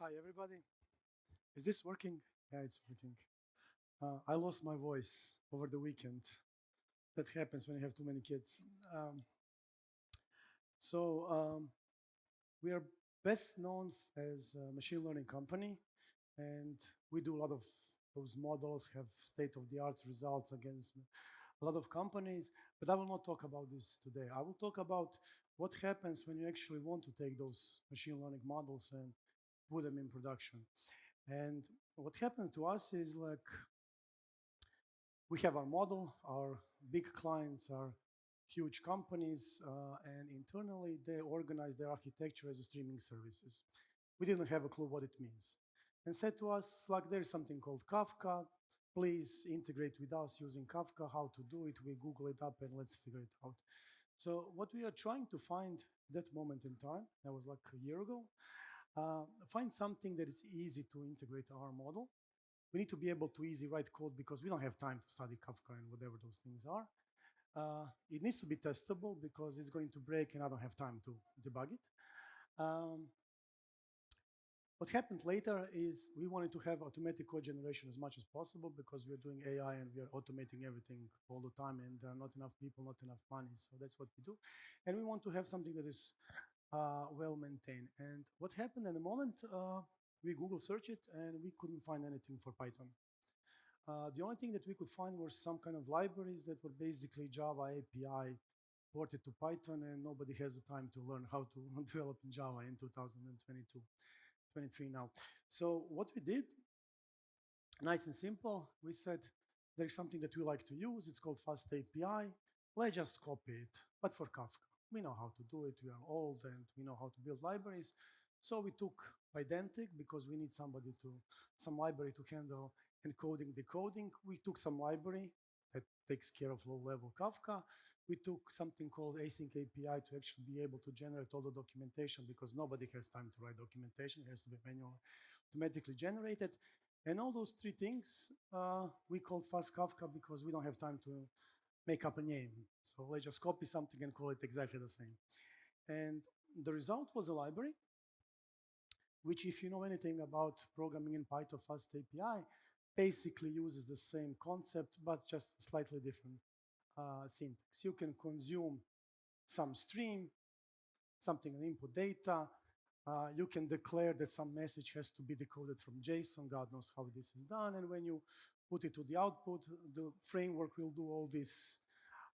Hi, everybody. Is this working? Yeah, it's working. I lost my voice over the weekend. That happens when you have too many kids. Um, so we are best known as a machine learning company, and we do a lot of those models, have state-of-the-art results against a lot of companies. But I will not talk about this today. I will talk about what happens when you actually want to take those machine learning models and put them in production. And what happened to us is like we have our model, our big clients are huge companies, and internally they organize their architecture as a streaming services. We didn't have a clue what it means. And said to us, like, there's something called Kafka. Please integrate with us using Kafka. How to do it? We Google it up and let's figure it out. So what we are trying to find that moment in time, that was like a year ago, find something that is easy to integrate our model. We need to be able to easily write code because we don't have time to study Kafka and whatever those things are. It needs to be testable because it's going to break and I don't have time to debug it. Um, what happened later is we wanted to have automatic code generation as much as possible because we're doing AI and we are automating everything all the time and there are not enough people, not enough money. So that's what we do. And we want to have something that is well maintained. And what happened in the moment, we Google search it and we couldn't find anything for Python. The only thing that we could find were some kind of libraries that were basically Java API ported to Python, and nobody has the time to learn how to develop in Java in 2022, 23 now. So what we did, nice and simple, we said there's something that we like to use. It's called Fast API. Let's just copy it, but for Kafka. We know how to do it. We are old and we know how to build libraries. So we took Pydantic because we need some library to handle encoding, decoding. We took some library that takes care of low-level Kafka. We took something called async API to actually be able to generate all the documentation because nobody has time to write documentation. It has to be manually, automatically generated. And all those three things we call fast Kafka because we don't have time to make up a name. So let's just copy something and call it exactly the same. And the result was a library, which if you know anything about programming in Python Fast API, basically uses the same concept, but just slightly different syntax. You can consume some stream, something in input data. You can declare that some message has to be decoded from JSON. God knows how this is done. And when you put it to the output, the framework will do all this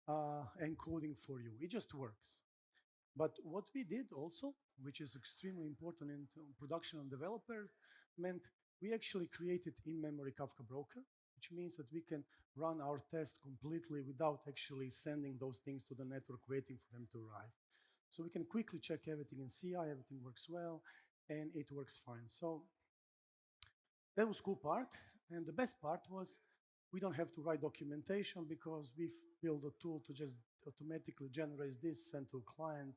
encoding for you. It just works. But what we did also, which is extremely important in production and development, we actually created in-memory Kafka broker, which means that we can run our tests completely without actually sending those things to the network, waiting for them to arrive. So we can quickly check everything in CI, everything works well, and it works fine. So that was cool part. And the best part was we don't have to write documentation because we've built a tool to just automatically generate this, send to a client,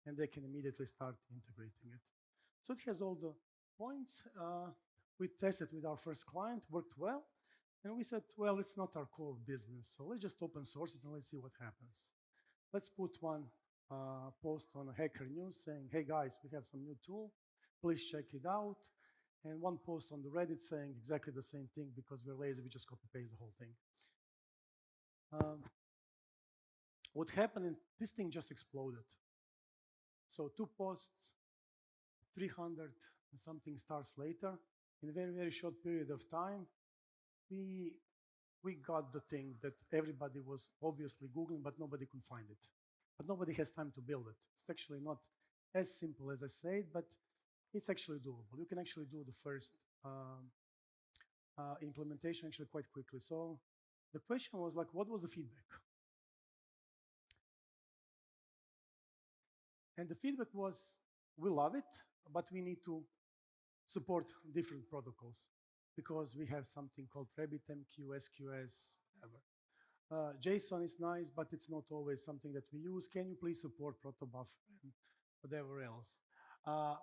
and they can immediately start integrating it. So it has all the points. We tested with our first client, worked well, and we said, well, it's not our core business, so let's just open source it and let's see what happens. Let's put one post on Hacker News saying, hey guys, we have some new tool, please check it out. And one post on the Reddit saying exactly the same thing because we're lazy, we just copy paste the whole thing. What happened, this thing just exploded. So 2 posts, 300 and something stars later, in a very, very short period of time, we got the thing that everybody was obviously Googling, but nobody could find it. But nobody has time to build it. It's actually not as simple as I said, but it's actually doable. You can actually do the first implementation actually quite quickly. So the question was like, what was the feedback? And the feedback was, we love it, but we need to support different protocols because we have something called RabbitMQ, SQS, whatever. JSON is nice, but it's not always something that we use. Can you please support protobuf and whatever else?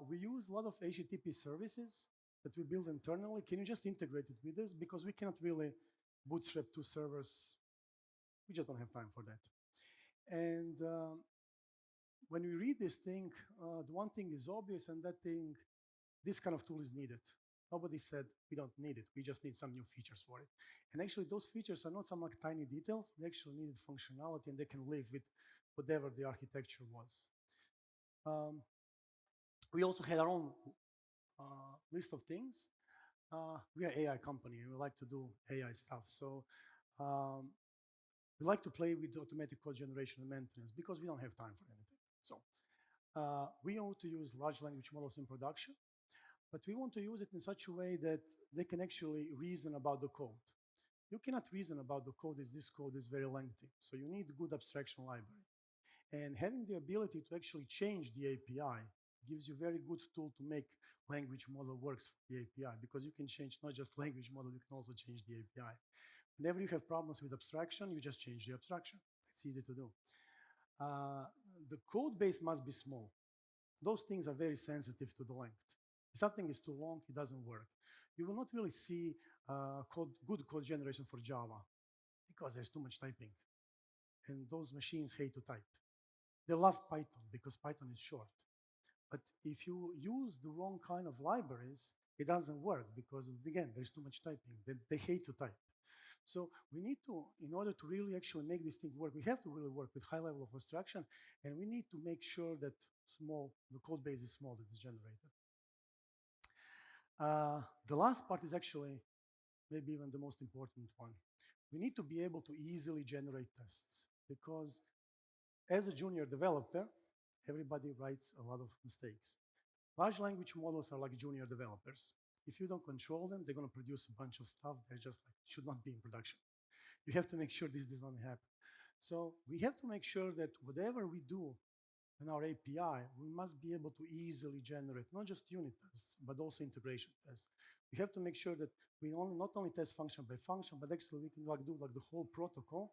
We use a lot of HTTP services that we build internally. Can you just integrate it with us? Because we cannot really bootstrap 2 servers. We just don't have time for that. And when we read this thing, the one thing is obvious, and that thing this kind of tool is needed. Nobody said we don't need it. We just need some new features for it. And actually, those features are not some like tiny details. They actually needed functionality, and they can live with whatever the architecture was. We also had our own list of things. We are AI company, and we like to do AI stuff. So um, we like to play with automatic code generation and maintenance because we don't have time for anything. So we want to use large language models in production, but we want to use it in such a way that they can actually reason about the code. You cannot reason about the code as this code is very lengthy. So you need good abstraction library. And having the ability to actually change the API gives you very good tool to make language model works for the API, because you can change not just language model, you can also change the API. Whenever you have problems with abstraction, you just change the abstraction. It's easy to do. The code base must be small. Those things are very sensitive to the length. If something is too long, it doesn't work. You will not really see good code generation for Java because there's too much typing. And those machines hate to type. They love Python because Python is short. But if you use the wrong kind of libraries, it doesn't work because, again, there's too much typing. They hate to type. So we need to, in order to really actually make this thing work, we have to really work with high level of abstraction, and we need to make sure that the code base is small that is generated. The last part is actually maybe even the most important one. We need to be able to easily generate tests, because as a junior developer, everybody writes a lot of mistakes. Large language models are like junior developers. If you don't control them, they're going to produce a bunch of stuff that just like should not be in production. You have to make sure this doesn't happen. So we have to make sure that whatever we do in our API, we must be able to easily generate not just unit tests, but also integration tests. We have to make sure that we not only test function by function, but actually we can do the whole protocol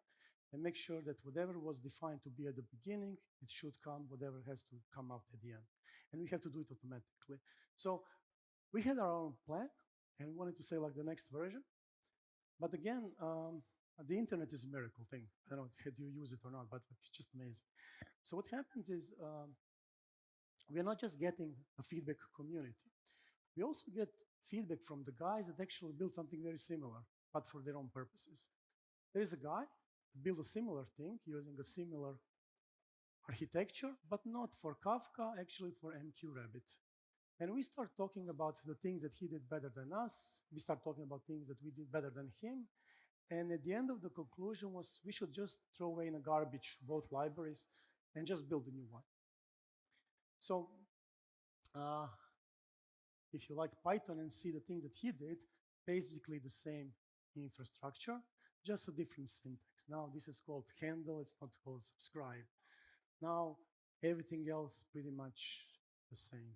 and make sure that whatever was defined to be at the beginning, it should come, whatever has to come out at the end. And we have to do it automatically. So we had our own plan, and we wanted to say like the next version. But again, the internet is a miracle thing. I don't know if you use it or not, but it's just amazing. So what happens is we are not just getting a feedback community. We also get feedback from the guys that actually build something very similar, but for their own purposes. There is a guy that built a similar thing using a similar architecture, but not for Kafka, actually for MQRabbit. And we start talking about the things that he did better than us. We start talking about things that we did better than him. And at the end of the conclusion was we should just throw away in a garbage both libraries and just build a new one. So if you like Python and see the things that he did, basically the same infrastructure, just a different syntax. Now this is called handle, it's not called subscribe. Now everything else pretty much the same.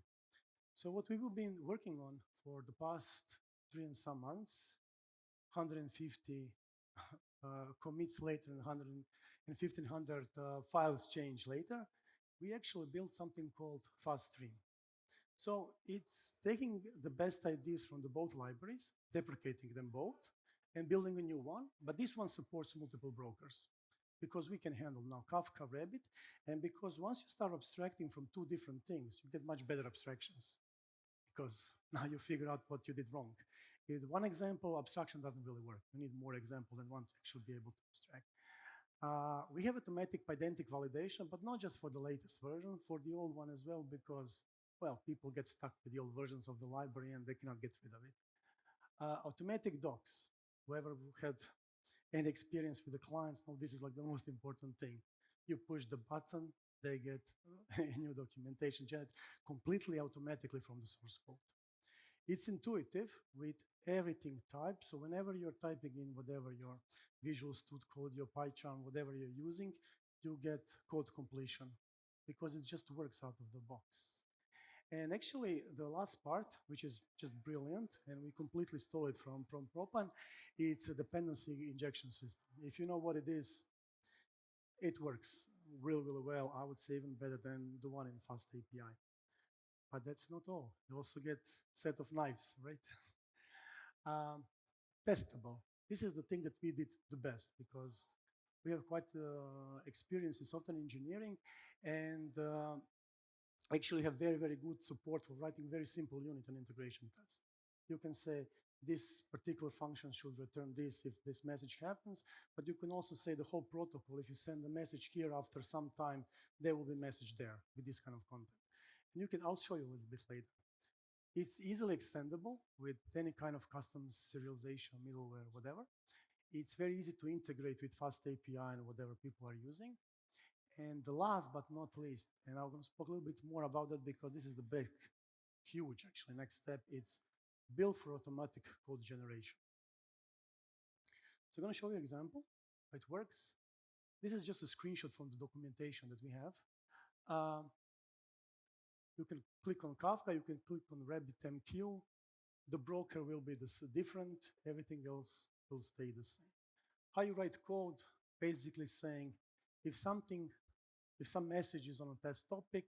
So what we've been working on for the past 3 and some months, 150 commits later and 1,500 files change later, we actually built something called FastStream. So it's taking the best ideas from the both libraries, deprecating them both, and building a new one. But this one supports multiple brokers because we can handle now Kafka, Rabbit, and because once you start abstracting from two different things, you get much better abstractions because now you figure out what you did wrong. With one example, abstraction doesn't really work. You need more examples than one to actually be able to abstract. We have automatic pedantic validation, but not just for the latest version, for the old one as well, because, well, people get stuck with the old versions of the library and they cannot get rid of it. Automatic docs. Whoever had any experience with the clients know this is like the most important thing. You push the button, they get a new documentation generated completely automatically from the source code. It's intuitive with everything typed. So whenever you're typing in whatever your Visual Studio Code, your PyCharm, whatever you're using, you get code completion because it just works out of the box. And actually, the last part, which is just brilliant, and we completely stole it from Propan, it's a dependency injection system. If you know what it is, it works really, really well. I would say even better than the one in FastAPI. But that's not all. You also get set of knives, right? Testable. This is the thing that we did the best because we have quite experience in software engineering, and actually have very, very good support for writing very simple unit and integration tests. You can say this particular function should return this if this message happens, but you can also say the whole protocol. If you send a message here after some time, there will be a message there with this kind of content. And you can, I'll show you a little bit later. It's easily extendable with any kind of custom serialization, middleware, whatever. It's very easy to integrate with Fast API and whatever people are using. And the last but not least, and I'm going to speak a little bit more about that because this is the big, huge actually next step, it's build for automatic code generation. So I'm going to show you an example how it works. This is just a screenshot from the documentation that we have. You can click on Kafka, you can click on RabbitMQ. The broker will be different, everything else will stay the same. How you write code, basically saying if some message is on a test topic,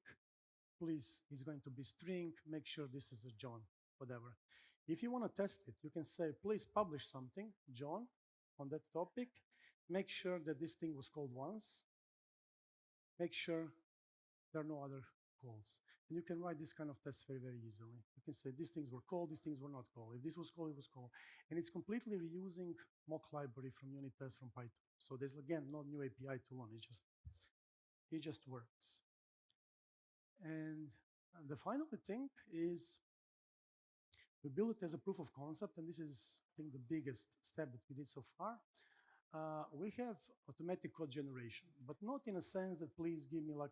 please, it's going to be string, make sure this is a John, whatever. If you want to test it, you can say, please publish something, John, on that topic. Make sure that this thing was called once. Make sure there are no other calls. And you can write this kind of tests very, very easily. You can say these things were called, these things were not called. If this was called, it was called. And it's completely reusing mock library from unit tests from Python. So there's, again, no new API to learn. It just works. And the final thing is we built it as a proof of concept, and this is, I think, the biggest step that we did so far. We have automatic code generation, but not in a sense that please give me like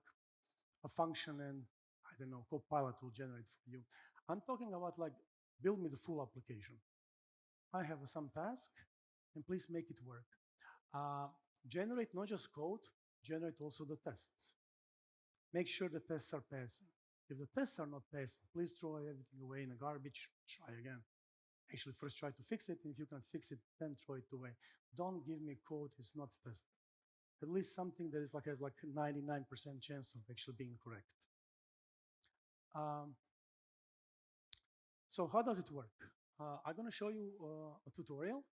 a function and, I don't know, Copilot will generate for you. I'm talking about like, build me the full application. I have some task, and please make it work. Generate not just code, generate also the tests. Make sure the tests are passing. If the tests are not passing, please throw everything away in the garbage, try again. Actually, first try to fix it, and if you can fix it, then throw it away. Don't give me code it's not tested. At least something that is like has like 99% chance of actually being correct. So how does it work? I'm going to show you a tutorial,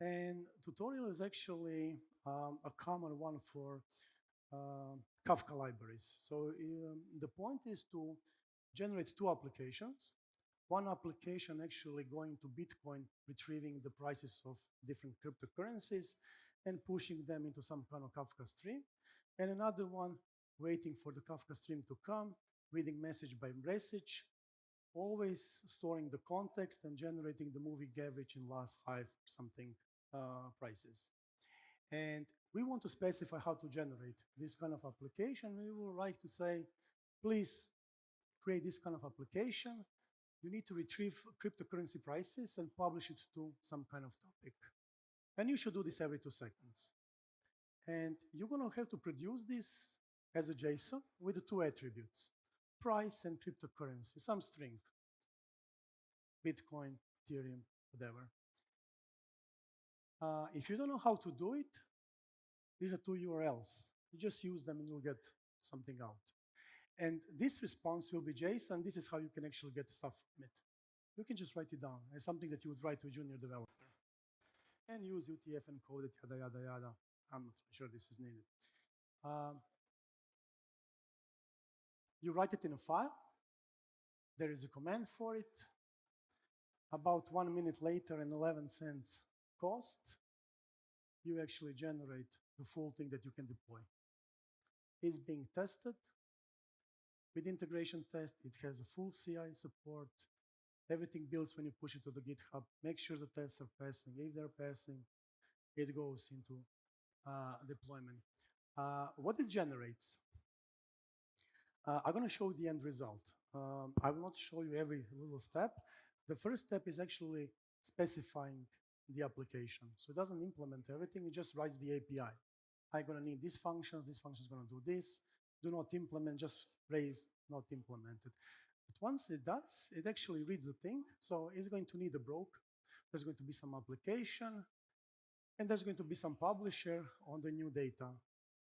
and tutorial is actually a common one for Kafka libraries. So the point is to generate two applications. One application actually going to Bitcoin, retrieving the prices of different cryptocurrencies and pushing them into some kind of Kafka stream. And another one waiting for the Kafka stream to come, reading message by message, always storing the context and generating the moving average in last 5 something prices. And we want to specify how to generate this kind of application. We would like to say, please create this kind of application. You need to retrieve cryptocurrency prices and publish it to some kind of topic. And you should do this every 2 seconds. And you're going to have to produce this as a JSON with the 2 attributes, price and cryptocurrency, some string, Bitcoin, Ethereum, whatever. If you don't know how to do it, these are 2 URLs. You just use them and you'll get something out. And this response will be JSON. This is how you can actually get stuff from it. You can just write it down as something that you would write to a junior developer. And use UTF encoded, yada, yada, yada. I'm not sure this is needed. You write it in a file. There is a command for it. About 1 minute later and 11 cents cost, you actually generate the full thing that you can deploy. It's being tested. With integration test, it has a full CI support. Everything builds when you push it to the GitHub. Make sure the tests are passing. If they're passing, it goes into deployment. What it generates, I'm going to show the end result. I will not show you every little step. The first step is actually specifying the application. So it doesn't implement everything, it just writes the API. I'm going to need these functions, this function is going to do this. Do not implement, just raise not implemented. But once it does, it actually reads the thing. So it's going to need a broker. There's going to be some application, and there's going to be some publisher on the new data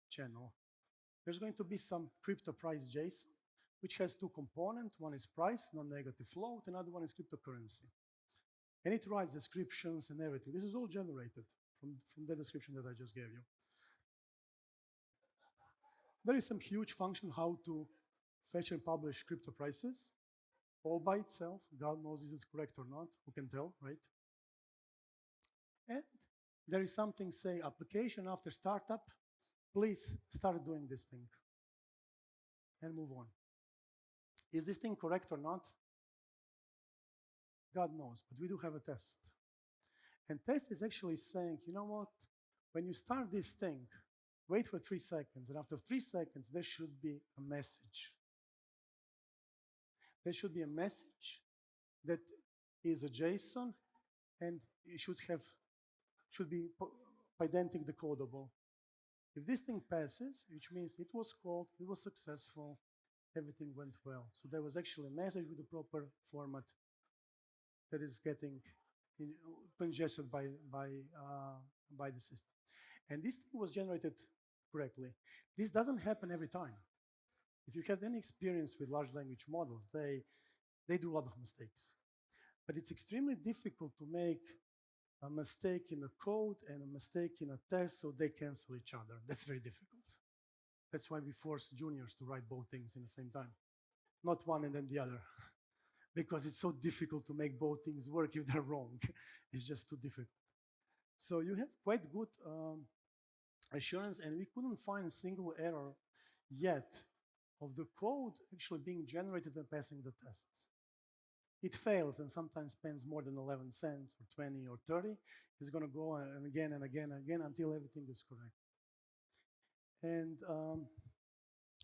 channel. There's going to be some crypto price JSON, which has 2 components. One is price, non-negative float. Another one is cryptocurrency. And it writes descriptions and everything. This is all generated from the description that I just gave you. There is some huge function how to fetch and publish crypto prices all by itself. God knows is it correct or not. Who can tell, right? And there is something, say, application after startup. Please start doing this thing and move on. Is this thing correct or not? God knows, but we do have a test. And test is actually saying, you know what? When you start this thing, wait for 3 seconds, and after 3 seconds, there should be a message. There should be a message that is a JSON, and it should be identic decodable. If this thing passes, which means it was called, it was successful, everything went well. So there was actually a message with the proper format that is getting congested by the system. And this thing was generated correctly. This doesn't happen every time. If you have any experience with large language models, they do a lot of mistakes. But it's extremely difficult to make a mistake in a code and a mistake in a test so they cancel each other. That's very difficult. That's why we force juniors to write both things in the same time. Not one and then the other. Because it's so difficult to make both things work if they're wrong. It's just too difficult. So you have quite good assurance, and we couldn't find a single error yet of the code actually being generated and passing the tests. It fails and sometimes spends more than 11 cents or 20 or 30. It's going to go and again and again and again until everything is correct. And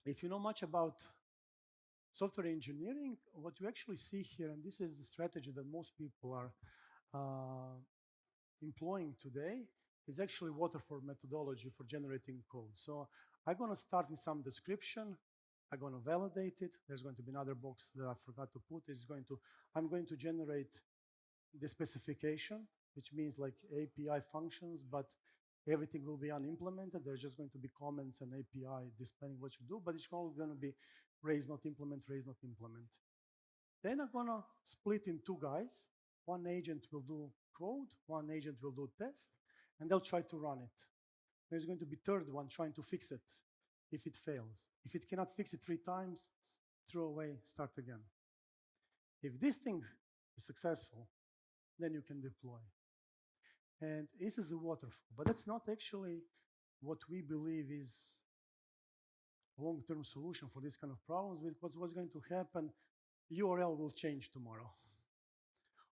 if you know much about software engineering, what you actually see here, and this is the strategy that most people are employing today, is actually waterfall methodology for generating code. So I'm going to start with some description. I'm going to validate it. There's going to be another box that I forgot to put. I'm going to generate the specification, which means like API functions, but everything will be unimplemented. There's just going to be comments and API displaying what you do, but it's all going to be raise, not implement, raise, not implement. Then I'm going to split in 2 guys. One agent will do code, one agent will do test, and they'll try to run it. There's going to be third one trying to fix it if it fails. If it cannot fix it 3 times, throw away, start again. If this thing is successful, then you can deploy. And this is a waterfall, but that's not actually what we believe is a long-term solution for this kind of problems. With what's going to happen, URL will change tomorrow.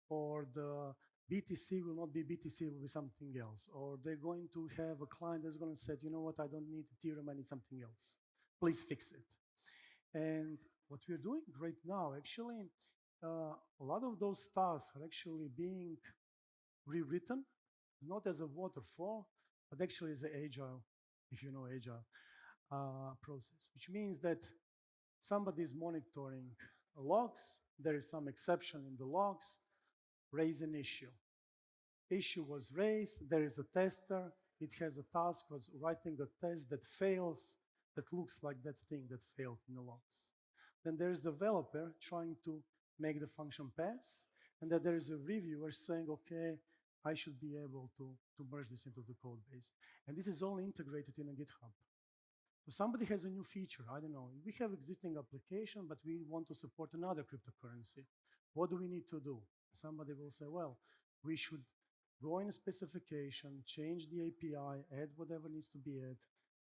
Or the BTC will not be BTC, it will be something else. Or they're going to have a client that's going to say, you know what, I don't need Ethereum, I need something else. Please fix it. And what we're doing right now, actually, a lot of those tasks are actually being rewritten, not as a waterfall, but actually as an agile, if you know agile process, which means that somebody is monitoring logs, there is some exception in the logs, raise an issue. Issue was raised, there is a tester, it has a task of writing a test that fails, that looks like that thing that failed in the logs. Then there is the developer trying to make the function pass, and then there is a reviewer saying, okay, I should be able to merge this into the code base. And this is all integrated in a GitHub. So somebody has a new feature, I don't know, we have existing application, but we want to support another cryptocurrency. What do we need to do? Somebody will say, well, we should go in a specification, change the API, add whatever needs to be added,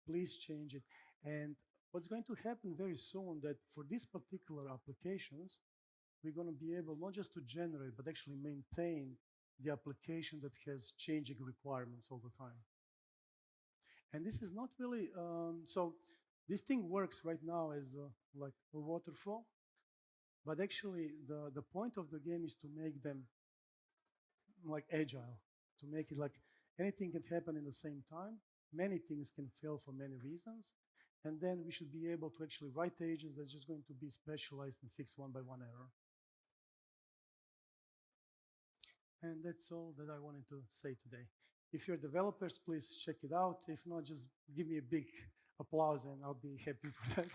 please change it. And what's going to happen very soon that for these particular applications, we're going to be able not just to generate, but actually maintain the application that has changing requirements all the time. And this is not really, so this thing works right now as like a waterfall, but actually the point of the game is to make them like agile, to make it like anything can happen in the same time. Many things can fail for many reasons. And then we should be able to actually write agents that's just going to be specialized and fix one by one error. And that's all that I wanted to say today. If you're developers, please check it out. If not, just give me a big applause and I'll be happy for that.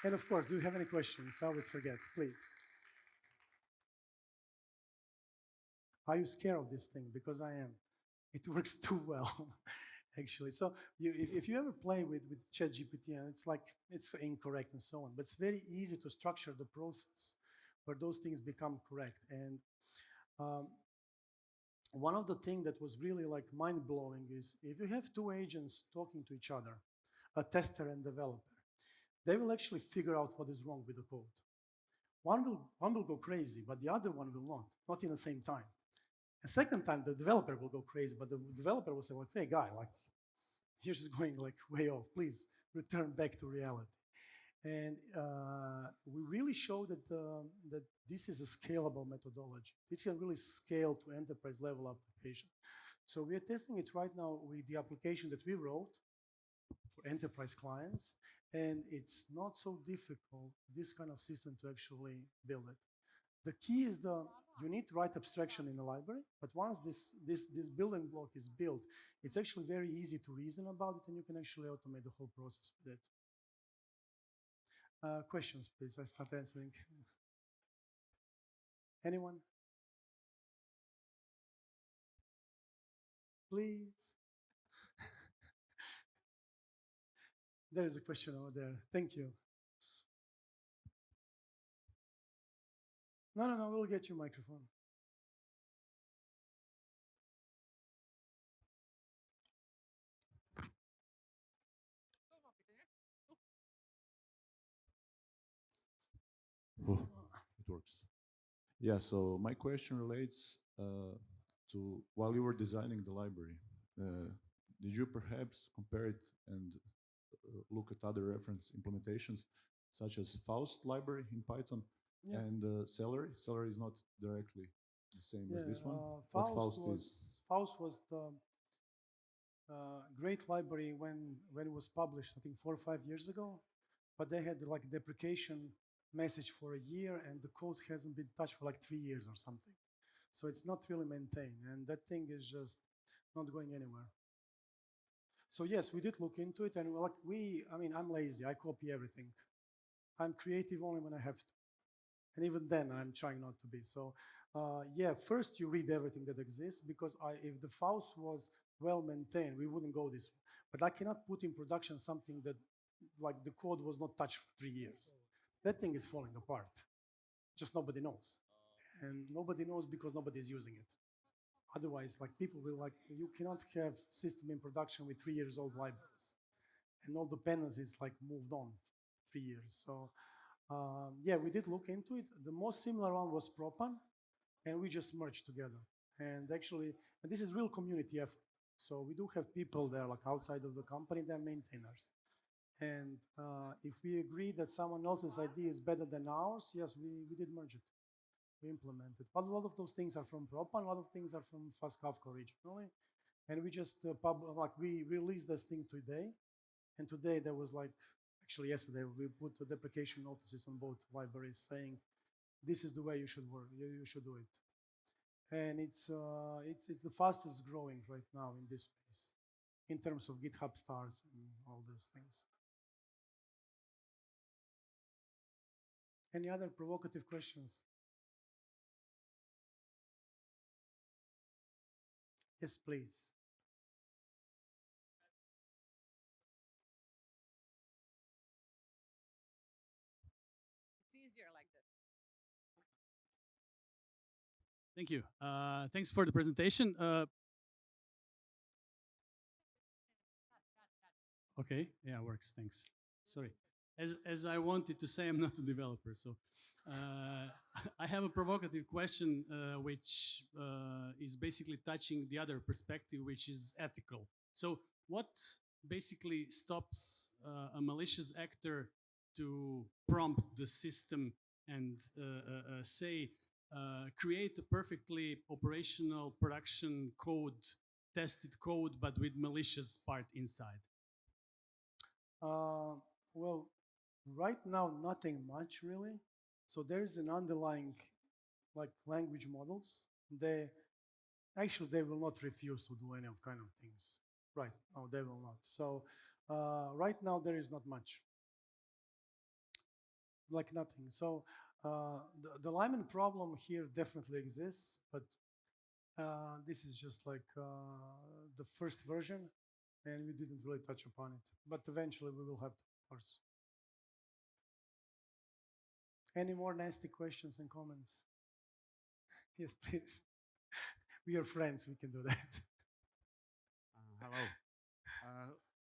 And of course, do you have any questions? I always forget, please. Are you scared of this thing? Because I am. It works too well. actually. So if you ever play with ChatGPT, and it's like it's incorrect and so on, but it's very easy to structure the process where those things become correct. And um, one of the things that was really like mind blowing is if you have two agents talking to each other, a tester and developer, they will actually figure out what is wrong with the code. One will go crazy, but the other one will not in the same time. A second time, the developer will go crazy, but the developer will say like, hey guy, like you're just going like way off. Please return back to reality. And we really show that this is a scalable methodology. It can really scale to enterprise level application. So we are testing it right now with the application that we wrote for enterprise clients. And it's not so difficult, this kind of system to actually build it. The key is you need right abstraction in the library, but once this building block is built, it's actually very easy to reason about it, and you can actually automate the whole process with it. Questions, please. I start answering. Anyone? Please. There is a question over there. Thank you. No, we'll get you a microphone. Oh, it works. Yeah, so my question relates to while you were designing the library, did you perhaps compare it and look at other reference implementations, such as Faust library in Python and Celery? Celery is not directly the same as this one, but Faust is. Faust was the great library when it was published, I think 4 or 5 years ago, but they had like deprecation message for a year and the code hasn't been touched for like 3 years or something. So it's not really maintained and that thing is just not going anywhere. So yes, we did look into it and like I'm lazy, I copy everything. I'm creative only when I have to. And even then I'm trying not to be. So yeah, first you read everything that exists because if the Faust was well maintained, we wouldn't go this way. But I cannot put in production something that like the code was not touched for 3 years. That thing is falling apart. Just nobody knows. And nobody knows because nobody is using it. Otherwise, like people will like, you cannot have system in production with 3 years old libraries. And all dependencies like moved on 3 years. So yeah, we did look into it. The most similar one was Propan, and we just merged together. And actually, and this is real community effort. So we do have people there, like outside of the company, they're maintainers. And if we agree that someone else's idea is better than ours, yes, we did merge it. We implemented. But a lot of those things are from Propan, a lot of things are from Fast Kafka originally. And we just we released this thing today. And today there was like, actually yesterday, we put the deprecation notices on both libraries saying, this is the way you should work, you should do it. And it's the fastest growing right now in this space in terms of GitHub stars and all those things. Any other provocative questions? Yes, please. It's easier like this. Thank you. Thanks for the presentation. Okay, yeah, works. Thanks. Sorry. As I wanted to say, I'm not a developer, so I have a provocative question, which is basically touching the other perspective, which is ethical. So, what basically stops a malicious actor to prompt the system and say, create a perfectly operational production code, tested code, but with malicious part inside? Well, right now, nothing much really. So there's an underlying like language models. They will not refuse to do any of kind of things. Right? No, they will not. So right now there is not much. Like nothing. So the Lyman problem here definitely exists, but this is just like the first version. and we didn't really touch upon it. But eventually we will have to, of course. Any more nasty questions and comments? Yes, please. We are friends, we can do that. Hello.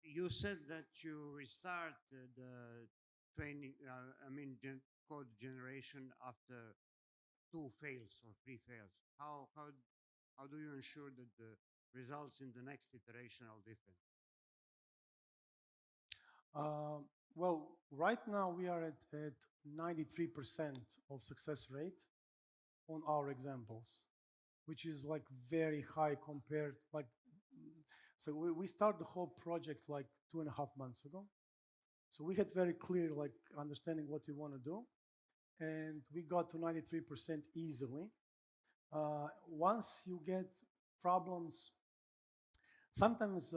You said that you restart the training, code generation after 2 fails or 3 fails. How do you ensure that the results in the next iteration are different? Well, right now we are at 93% of success rate on our examples, which is like very high compared, like, so we started the whole project like 2.5 months ago. So we had very clear like understanding what we want to do, and we got to 93% easily. Once you get problems, sometimes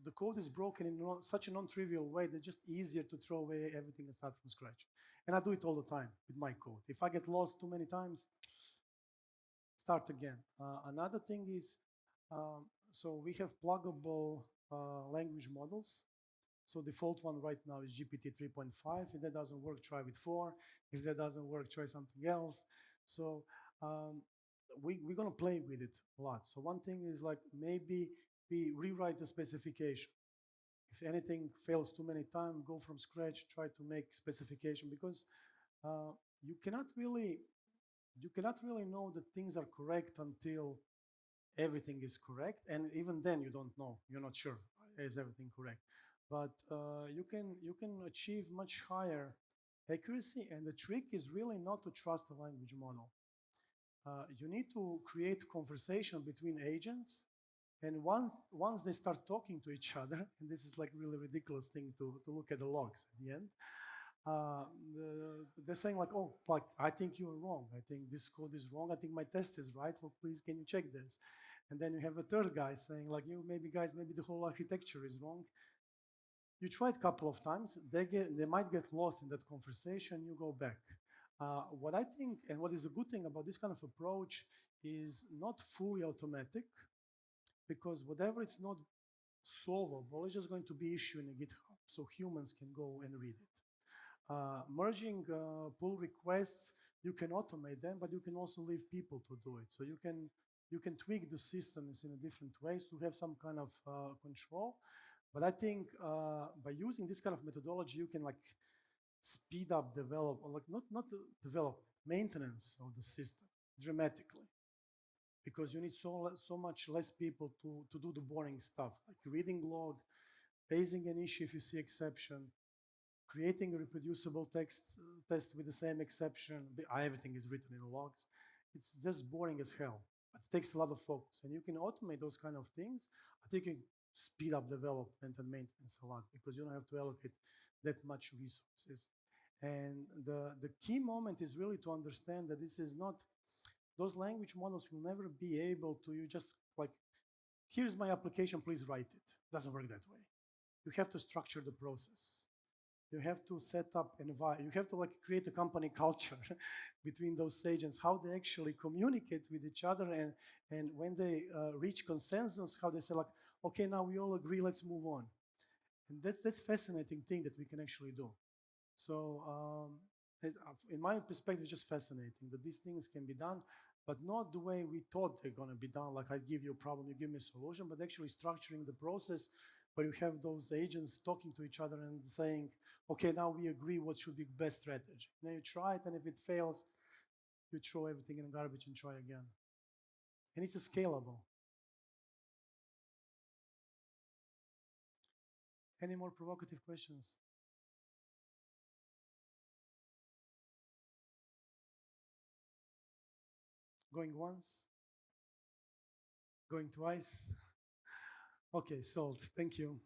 the code is broken in such a non-trivial way that it's just easier to throw away everything and start from scratch. And I do it all the time with my code. If I get lost too many times, start again. Another thing is, so we have pluggable language models. So default one right now is GPT 3.5. If that doesn't work, try with 4. If that doesn't work, try something else. So we're going to play with it a lot. So one thing is like maybe we rewrite the specification. If anything fails too many times, go from scratch, try to make specification, because you cannot really know that things are correct until everything is correct, and even then you don't know, you're not sure is everything correct. But you can achieve much higher accuracy, and the trick is really not to trust the language model. You need to create conversation between agents, and once they start talking to each other, and this is like really ridiculous thing to look at the logs at the end, they're saying like, oh, like, I think you're wrong. I think this code is wrong. I think my test is right. Well, please, can you check this? And then you have a third guy saying like, maybe the whole architecture is wrong. You try it a couple of times. They might get lost in that conversation. You go back. What I think, and what is a good thing about this kind of approach, is not fully automatic, because whatever it's not solvable is just going to be issued in a GitHub, so humans can go and read it. Merging pull requests, you can automate them, but you can also leave people to do it. So you can tweak the systems in a different ways to have some kind of control. But I think by using this kind of methodology, you can like speed up maintenance of the system dramatically, because you need so much less people to do the boring stuff, like reading log, raising an issue if you see exception, creating a reproducible test with the same exception. Everything is written in logs. It's just boring as hell. It takes a lot of focus, and you can automate those kind of things. I think you can speed up development and maintenance a lot, because you don't have to allocate that much resources. And the key moment is really to understand that this is not, those language models will never be able to, you just like, here's my application, please write it. Doesn't work that way. You have to structure the process. You have to set up an environment. You have to like create a company culture between those agents, how they actually communicate with each other, and when they reach consensus, how they say like, okay, now we all agree, let's move on. And that's fascinating thing that we can actually do. So in my perspective, it's just fascinating that these things can be done, but not the way we thought they're going to be done. Like, I give you a problem, you give me a solution, but actually structuring the process where you have those agents talking to each other and saying, okay, now we agree what should be the best strategy. Now you try it, and if it fails, you throw everything in the garbage and try again. And it's scalable. Any more provocative questions? Going once? Going twice? Okay, solved. Thank you.